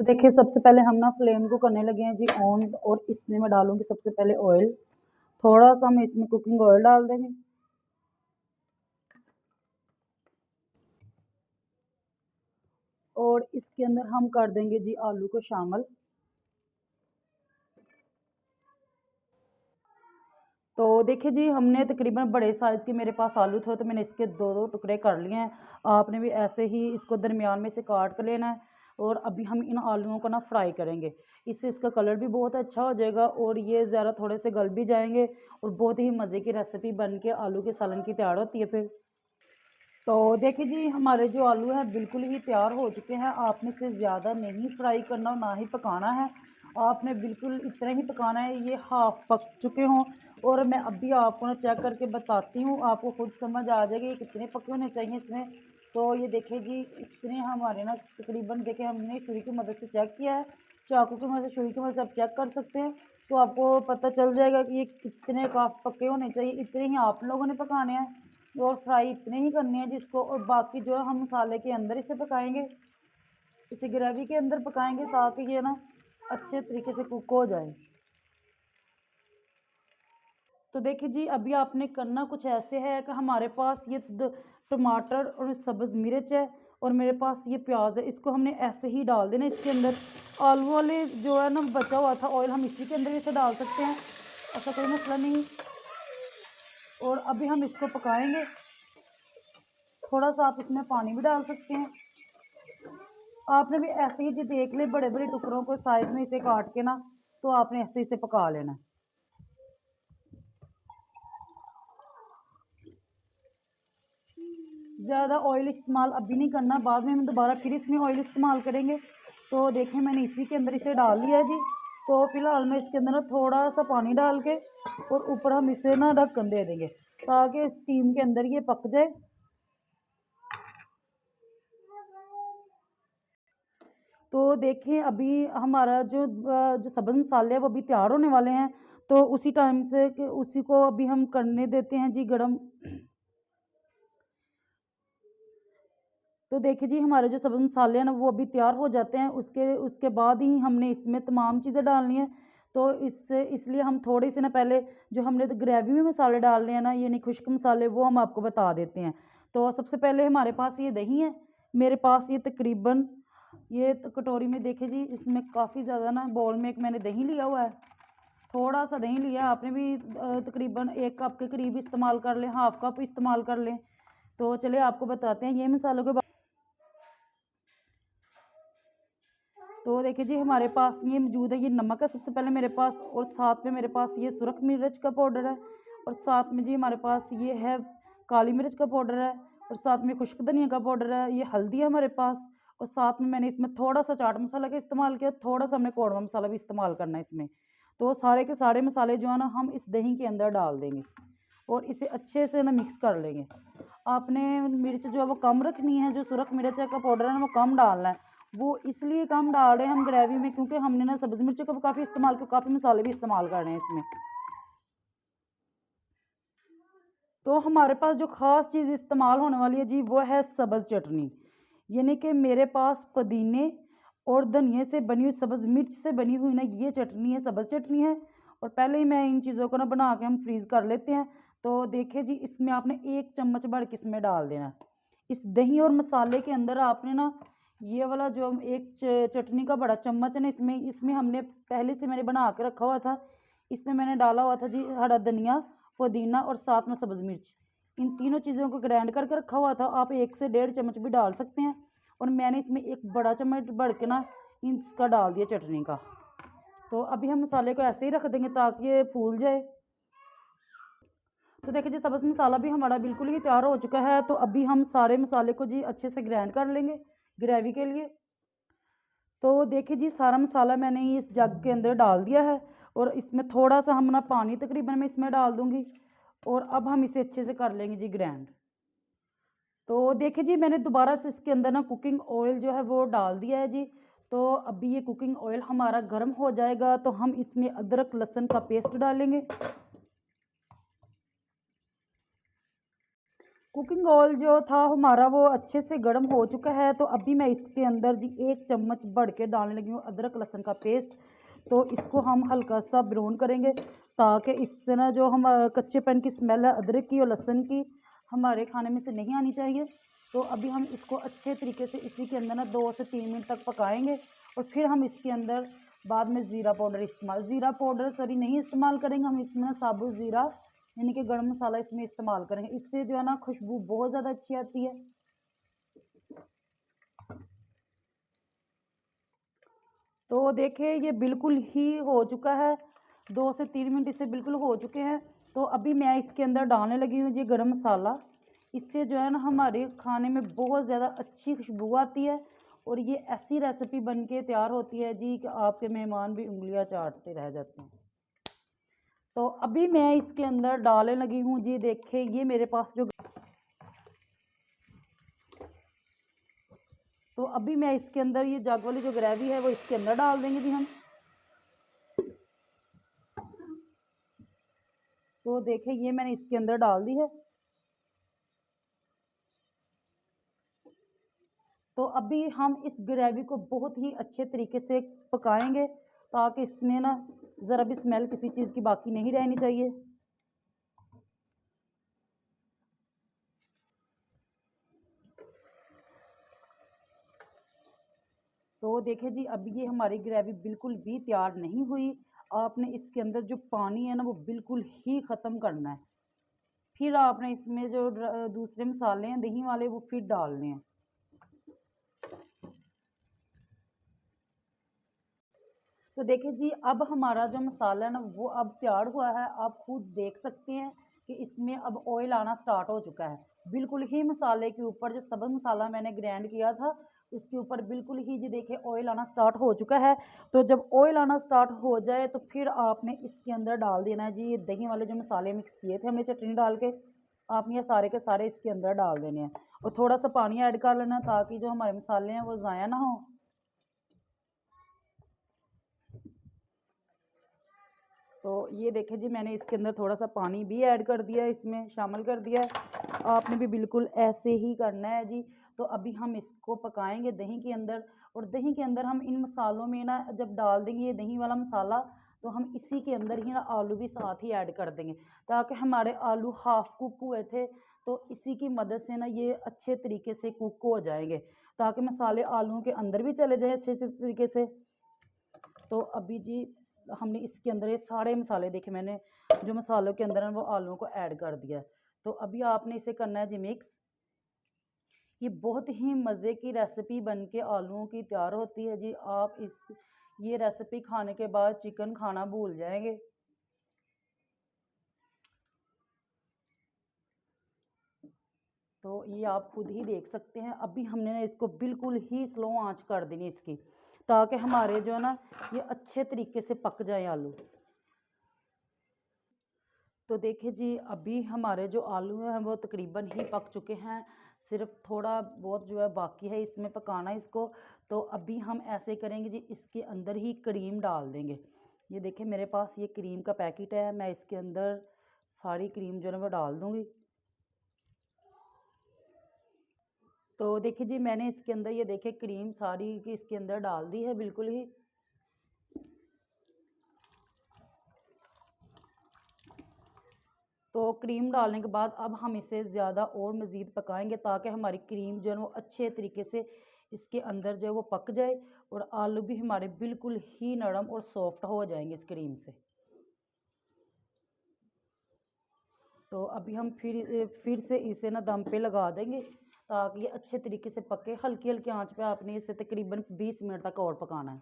देखिए सबसे पहले हम ना फ्लेम को करने लगे हैं जी ऑन, और इसमें मैं डालूंगी सबसे पहले ऑयल। थोड़ा सा हम इसमें कुकिंग ऑयल डाल देंगे। और इसके अंदर हम कर देंगे जी आलू को शामिल। तो देखिए जी हमने तकरीबन बड़े साइज़ के मेरे पास आलू थे, तो मैंने इसके दो दो टुकड़े कर लिए हैं। आपने भी ऐसे ही इसको दरमियान में से काट कर लेना है। और अभी हम इन आलूओं को ना फ्राई करेंगे। इससे इसका कलर भी बहुत अच्छा हो जाएगा और ये ज़रा थोड़े से गल भी जाएंगे। और बहुत ही मज़े की रेसिपी बन के आलू के सालन की तैयार होती है फिर। तो देखिए जी हमारे जो आलू हैं बिल्कुल ही तैयार हो चुके हैं। आपने इसे ज़्यादा नहीं फ्राई करना, ना ही पकाना है। आपने बिल्कुल इतना ही पकाना है, ये हाफ पक चुके हों। और मैं अभी आपको ना चेक करके बताती हूँ, आपको खुद समझ आ जाएगी ये कितने पके होने चाहिए इसमें। तो ये देखिए जी इतने हमारे ना तकरीबन, देखिए हमने छुरी की मदद से चेक किया है, चाकू की मदद से, छुरी की मदद से आप चेक कर सकते हैं। तो आपको पता चल जाएगा कि ये कितने काफ़ी पके होने चाहिए। इतने ही आप लोगों ने पकाने हैं और फ्राई इतने ही करने हैं जिसको। और बाकी जो है हम मसाले के अंदर इसे पकाएंगे, इसे ग्रेवी के अंदर पकाएंगे ताकि ये ना अच्छे तरीके से कुक हो जाए। तो देखिए जी अभी आपने करना कुछ ऐसे है कि हमारे पास ये टमाटर और सब्ज़ मिर्च है, और मेरे पास ये प्याज है। इसको हमने ऐसे ही डाल देना इसके अंदर। आलू वाले जो है ना बचा हुआ था ऑयल, हम इसी के अंदर इसे डाल सकते हैं, ऐसा कोई मसला नहीं। और अभी हम इसको पकाएंगे। थोड़ा सा आप इसमें पानी भी डाल सकते हैं। आपने भी ऐसे ही जी देख ले, बड़े बड़े टुकड़ों को साइज में इसे काट के ना, तो आपने ऐसे इसे पका लेना। ज़्यादा ऑयल इस्तेमाल अभी नहीं करना, बाद में हम दोबारा फिर इसमें ऑयल इस्तेमाल करेंगे। तो देखें मैंने इसी के अंदर इसे डाल लिया है जी। तो फिलहाल मैं इसके अंदर ना थोड़ा सा पानी डाल के और ऊपर हम इसे ना ढक्कन दे देंगे ताकि स्टीम के अंदर ये पक जाए। तो देखें अभी हमारा जो सब्ज़ मसाले हैं वो अभी तैयार होने वाले हैं। तो उसी टाइम से कि उसी को अभी हम करने देते हैं जी गरम। तो देखिए जी हमारे जो सब्ज़ मसाले हैं ना वो अभी तैयार हो जाते हैं, उसके उसके बाद ही हमने इसमें तमाम चीज़ें डालनी है। तो इससे इसलिए हम थोड़े से ना पहले जो हमने तो ग्रेवी में मसाले डालने हैं ना, ये नहीं खुश्क मसाले, वो हम आपको बता देते हैं। तो सबसे पहले हमारे पास ये दही है। मेरे पास ये तकरीबन ये कटोरी में देखिए जी इसमें काफ़ी ज़्यादा ना बॉल में एक मैंने दही लिया हुआ है। थोड़ा सा दही लिया, आपने भी तकरीबन 1 कप के करीब इस्तेमाल कर लें, हाफ कप इस्तेमाल कर लें। तो चलिए आपको बताते हैं ये मसालों के। तो देखिए जी हमारे पास ये मौजूद है, ये नमक है सबसे पहले मेरे पास, और साथ में मेरे पास ये सुरख मिर्च का पाउडर है, और साथ में जी हमारे पास ये है काली मिर्च का पाउडर है, और साथ में खुश्क धनिया का पाउडर है, ये हल्दी है हमारे पास। और साथ में मैंने इसमें थोड़ा सा चाट मसाला का इस्तेमाल किया, थोड़ा सा हमने कौड़वा मसाला भी इस्तेमाल करना है इसमें। तो सारे के सारे मसाले जो है ना हम इस दही के अंदर डाल देंगे और इसे अच्छे से ना मिक्स कर लेंगे। आपने मिर्च जो है वो कम रखनी है, जो सुरख मिर्च का पाउडर है ना वो कम डालना है। वो इसलिए कम डाल रहे हैं हम ग्रेवी में क्योंकि हमने ना सब्ज़ मिर्च का काफ़ी इस्तेमाल किया, काफ़ी मसाले भी इस्तेमाल कर रहे हैं इसमें। तो हमारे पास जो ख़ास चीज़ इस्तेमाल होने वाली है जी वो है सब्ज़ चटनी। यानी कि मेरे पास पुदीने और धनिए से बनी हुई, सब्ज़ मिर्च से बनी हुई ना ये चटनी है, सब्ज़ चटनी है। और पहले ही मैं इन चीज़ों को ना बना के हम फ्रीज़ कर लेते हैं। तो देखिए जी इसमें आपने 1 चम्मच भर के इसमें डाल देना। इस दही और मसाले के अंदर आपने ना ये वाला जो एक चटनी का बड़ा चम्मच है ना, इसमें इसमें हमने पहले से मैंने बना के रखा हुआ था। इसमें मैंने डाला हुआ था जी हरा धनिया, पुदीना और साथ में सब्ज़ मिर्च। इन तीनों चीज़ों को ग्राइंड करके रखा हुआ था। आप 1 से 1.5 चम्मच भी डाल सकते हैं। और मैंने इसमें एक बड़ा चम्मच भर के ना इसका डाल दिया चटनी का। तो अभी हम मसाले को ऐसे ही रख देंगे ताकि ये फूल जाए। तो देखिए जी सब्ज़ मसाला भी हमारा बिल्कुल ही तैयार हो चुका है। तो अभी हम सारे मसाले को जी अच्छे से ग्राइंड कर लेंगे ग्रेवी के लिए। तो देखिए जी सारा मसाला मैंने इस जग के अंदर डाल दिया है, और इसमें थोड़ा सा हम ना पानी तकरीबन मैं इसमें डाल दूँगी। और अब हम इसे अच्छे से कर लेंगे जी ग्राइंड। तो देखिए जी मैंने दोबारा से इसके अंदर ना कुकिंग ऑयल जो है वो डाल दिया है जी। तो अभी ये कुकिंग ऑयल हमारा गर्म हो जाएगा तो हम इसमें अदरक लहसुन का पेस्ट डालेंगे। कुकिंग ऑयल जो था हमारा वो अच्छे से गर्म हो चुका है। तो अभी मैं इसके अंदर जी 1 चम्मच बढ़ के डालने लगी हूँ अदरक लहसुन का पेस्ट। तो इसको हम हल्का सा ब्राउन करेंगे ताकि इससे ना जो हम कच्चेपन की स्मेल है अदरक की और लहसुन की हमारे खाने में से नहीं आनी चाहिए। तो अभी हम इसको अच्छे तरीके से इसी के अंदर ना 2 से 3 मिनट तक पकाएंगे और फिर हम इसके अंदर बाद में ज़ीरा पाउडर नहीं इस्तेमाल करेंगे। हम इसमें साबुत ज़ीरा यानी कि गरम मसाला इसमें इस्तेमाल करेंगे। इससे जो है ना खुशबू बहुत ज़्यादा अच्छी आती है। तो देखिए ये बिल्कुल ही हो चुका है, 2 से 3 मिनट इसे बिल्कुल हो चुके हैं। तो अभी मैं इसके अंदर डालने लगी हूँ ये गरम मसाला। इससे जो है ना हमारे खाने में बहुत ज़्यादा अच्छी खुशबू आती है और ये ऐसी रेसिपी बन के तैयार होती है जी कि आपके मेहमान भी उंगलियां चाटते रह जाते हैं। तो अभी मैं इसके अंदर डालने लगी हूँ जी, देखिए ये मेरे पास जो, तो अभी मैं इसके अंदर ये जग वाली जो ग्रेवी है वो इसके अंदर डाल देंगे जी हम। तो देखिए ये मैंने इसके अंदर डाल दी है। तो अभी हम इस ग्रेवी को बहुत ही अच्छे तरीके से पकाएंगे ताकि इसमें ना ज़रा भी स्मेल किसी चीज़ की बाकी नहीं रहनी चाहिए। तो देखिए जी अब ये हमारी ग्रेवी बिल्कुल भी तैयार नहीं हुई। आपने इसके अंदर जो पानी है ना वो बिल्कुल ही ख़त्म करना है। फिर आपने इसमें जो दूसरे मसाले हैं दही वाले वो फिर डालने हैं। तो देखिए जी अब हमारा जो मसाला है ना वो अब तैयार हुआ है। आप खुद देख सकते हैं कि इसमें अब ऑयल आना स्टार्ट हो चुका है। बिल्कुल ही मसाले के ऊपर जो सब्ज़ मसाला मैंने ग्राइंड किया था उसके ऊपर बिल्कुल ही जी देखिए ऑयल आना स्टार्ट हो चुका है। तो जब ऑयल आना स्टार्ट हो जाए तो फिर आपने इसके अंदर डाल देना है जी ये दही वाले जो मसाले मिक्स किए थे हमने चटनी डाल के, आपने ये सारे के सारे इसके अंदर डाल देने हैं और थोड़ा सा पानी ऐड कर लेना ताकि जो हमारे मसाले हैं वो ज़ाया ना हो। तो ये देखिए जी मैंने इसके अंदर थोड़ा सा पानी भी ऐड कर दिया है, इसमें शामिल कर दिया है। आपने भी बिल्कुल ऐसे ही करना है जी। तो अभी हम इसको पकाएंगे दही के अंदर और दही के अंदर हम इन मसालों में ना जब डाल देंगे ये दही वाला मसाला तो हम इसी के अंदर ही ना आलू भी साथ ही ऐड कर देंगे ताकि हमारे आलू हाफ कुक हुए थे तो इसी की मदद से ना ये अच्छे तरीके से कुक हो जाएंगे ताकि मसाले आलूओं के अंदर भी चले जाए अच्छे तरीके से। तो अभी जी हमने इसके अंदर ये सारे मसाले देखे मैंने जो मसालों के अंदर है वो आलूओं को ऐड कर दिया है। तो अभी आपने इसे करना है जी मिक्स। ये बहुत ही मज़े की रेसिपी बन के आलूओं की तैयार होती है जी। आप इस ये रेसिपी खाने के बाद चिकन खाना भूल जाएंगे। तो ये आप खुद ही देख सकते हैं। अभी हमने ना इसको बिल्कुल ही स्लो आंच कर देनी इसकी ताकि हमारे जो है ना ये अच्छे तरीके से पक जाए आलू। तो देखिए जी अभी हमारे जो आलू हैं वो तकरीबन ही पक चुके हैं, सिर्फ थोड़ा बहुत जो है बाकी है इसमें पकाना इसको। तो अभी हम ऐसे करेंगे जी इसके अंदर ही क्रीम डाल देंगे। ये देखिए मेरे पास ये क्रीम का पैकेट है, मैं इसके अंदर सारी क्रीम जो है वो डाल दूँगी। तो देखिए जी मैंने इसके अंदर ये देखिए क्रीम सारी की इसके अंदर डाल दी है बिल्कुल ही। तो क्रीम डालने के बाद अब हम इसे ज़्यादा और मज़ीद पकाएंगे ताकि हमारी क्रीम जो है वो अच्छे तरीके से इसके अंदर जो है वो पक जाए और आलू भी हमारे बिल्कुल ही नरम और सॉफ्ट हो जाएंगे इस क्रीम से। तो अभी हम फिर से इसे ना दम पे लगा देंगे ताकि ये अच्छे तरीके से पके। हल्की हल्की आंच पे आपने इसे तकरीबन 20 मिनट तक और पकाना है।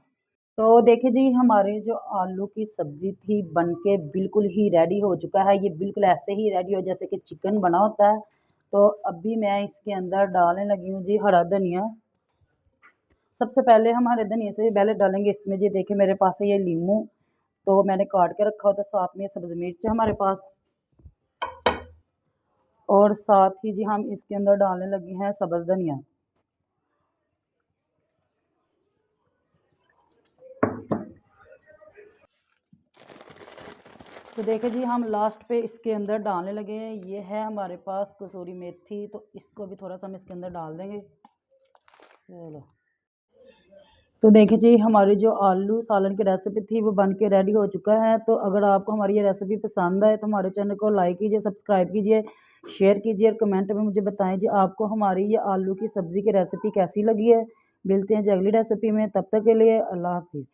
तो देखिए जी हमारे जो आलू की सब्ज़ी थी बन के बिल्कुल ही रेडी हो चुका है। ये बिल्कुल ऐसे ही रेडी हो जैसे कि चिकन बना होता है। तो अभी मैं इसके अंदर डालने लगी हूँ जी हरा धनिया। सबसे पहले हम हरे धनिया से पहले डालेंगे इसमें जी देखिए मेरे पास है ये लीमू, तो मैंने काट के रखा होता है। साथ में सब्ज़ मिर्च है हमारे पास और साथ ही जी हम इसके अंदर डालने लगे हैं सब्ज़ धनिया। तो देखिए जी हम लास्ट पे इसके अंदर डालने लगे हैं। ये है हमारे पास कसूरी मेथी, तो इसको भी थोड़ा सा हम इसके अंदर डाल देंगे। चलो, तो देखिए जी हमारी जो आलू सालन की रेसिपी थी वो बन के रेडी हो चुका है। तो अगर आपको हमारी ये रेसिपी पसंद आए तो हमारे चैनल को लाइक कीजिए, सब्सक्राइब कीजिए, शेयर कीजिए और कमेंट में मुझे बताएं जी आपको हमारी ये आलू की सब्ज़ी की रेसिपी कैसी लगी है। मिलते हैं जी अगली रेसिपी में, तब तक के लिए अल्लाह हाफिज़।